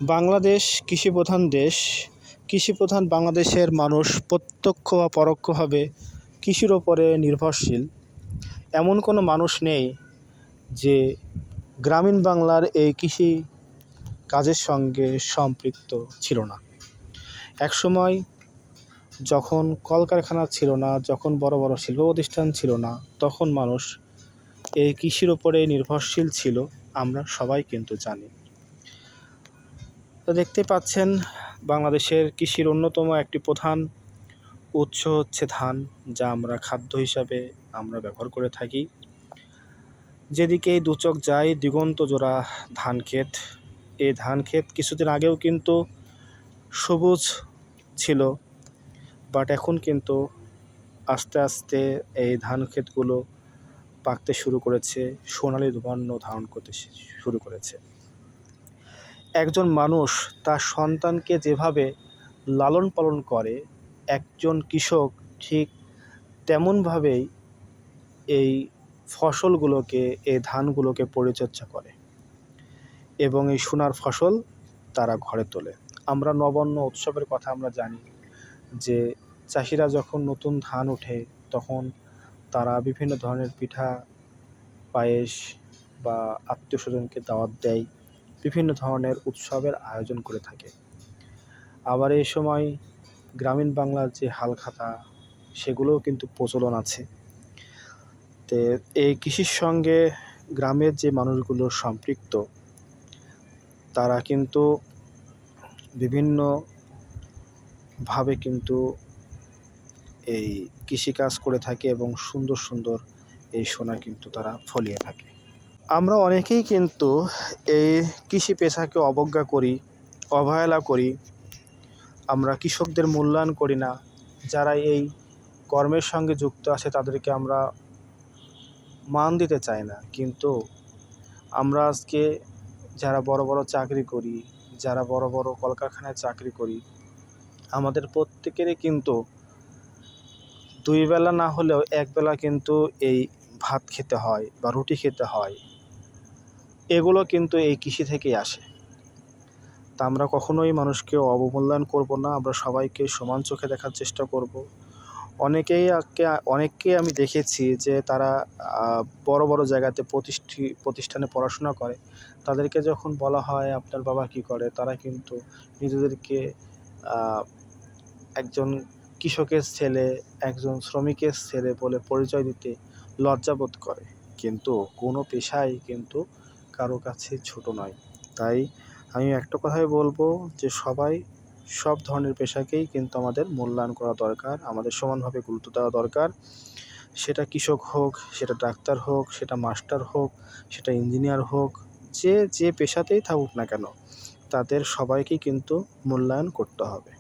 বাংলাদেশ কৃষিপ্রধান দেশ। কৃষিপ্রধান বাংলাদেশের মানুষ প্রত্যক্ষ বা পরোক্ষভাবে কৃষির ওপরে নির্ভরশীল। এমন কোনো মানুষ নেই যে গ্রামীণ বাংলার এই কৃষি কাজের সঙ্গে সম্পৃক্ত ছিল না। একসময় যখন কলকারখানা ছিল না, যখন বড় বড় শিল্প প্রতিষ্ঠান ছিল না, তখন মানুষ এই কৃষির ওপরে নির্ভরশীল ছিল, আমরা সবাই কিন্তু জানি। তো দেখতে পাচ্ছেন বাংলাদেশের কৃষির অন্যতম একটি প্রধান উৎস হচ্ছে ধান, যা আমরা খাদ্য হিসাবে আমরা ব্যবহার করে থাকি। যেদিকেই দু চোখ যায় দিগন্ত জোড়া ধান ক্ষেত। এই ধান ক্ষেত কিছুদিন আগেও কিন্তু সবুজ ছিল, বাট এখন কিন্তু আস্তে আস্তে এই ধান ক্ষেতগুলো পাকতে শুরু করেছে, সোনালি বর্ণ ধারণ করতে শুরু করেছে। একজন মানুষ তার সন্তানকে যেভাবে লালন পালন করে, একজন কৃষক ঠিক তেমনভাবেই এই ফসলগুলোকে, এই ধানগুলোকে পরিচর্যা করে এবং এই সোনার ফসল তারা ঘরে তোলে। আমরা নবান্ন উৎসবের কথা আমরা জানি যে চাষিরা যখন নতুন ধান ওঠে তখন তারা বিভিন্ন ধরনের পিঠা, পায়েস বা আত্মীয় স্বজনকে দাওয়াত দেয়, বিভিন্ন ধরনের উৎসবের আয়োজন করে থাকে। আবার এই সময় গ্রামীণ বাংলার যে হালখাতা, সেগুলোও কিন্তু প্রচলন আছে। তো এই কৃষির সঙ্গে গ্রামের যে মানুষগুলো সম্পৃক্ত, তারা কিন্তু বিভিন্নভাবে কিন্তু এই কৃষিকাজ করে থাকে এবং সুন্দর সুন্দর এই সোনা কিন্তু তারা ফলিয়ে থাকে। আমরা অনেকেই কিন্তু এই কৃষি পেশাকে অবজ্ঞা করি, অবহেলা করি। আমরা কৃষকদের মূল্যায়ন করি না। যারা এই কর্মের সঙ্গে যুক্ত আছে তাদেরকে আমরা মান দিতে চাই না। কিন্তু আমরা আজকে যারা বড় বড় চাকরি করি, যারা বড় বড় কলকারখানায় চাকরি করি, আমাদের প্রত্যেকেরই কিন্তু দুই বেলা না হলেও একবেলা কিন্তু এই ভাত খেতে হয় বা রুটি খেতে হয়। এগুলো কিন্তু এই কৃষি থেকেই আসে। তা আমরা কখনোই মানুষকে অবমূল্যায়ন করব না। আমরা সবাইকে সমান চোখে দেখার চেষ্টা করব। অনেককে আমি দেখেছি যে তারা বড় বড় জায়গাতে প্রতিষ্ঠানে পড়াশোনা করে। তাদেরকে যখন বলা হয় আপনার বাবা কী করে, তারা কিন্তু নিজেদেরকে একজন কৃষকের ছেলে, একজন শ্রমিকের ছেলে বলে পরিচয় দিতে লজ্জাবোধ করে। কিন্তু কোনো পেশাই কিন্তু কারো কাছে ছোট নয়। তাই আমি একটা কথাই বলবো যে সবাই সব ধরনের পেশাকেই কিন্তু আমাদের মূল্যায়ন করা দরকার, আমাদের সমানভাবে গুরুত্ব দেওয়া দরকার। সেটা কৃষক হোক, সেটা ডাক্তার হোক, সেটা মাস্টার হোক, সেটা ইঞ্জিনিয়ার হোক, যে পেশাতেই থাকুক না কেন, তাদের সবাইকেই কিন্তু মূল্যায়ন করতে হবে।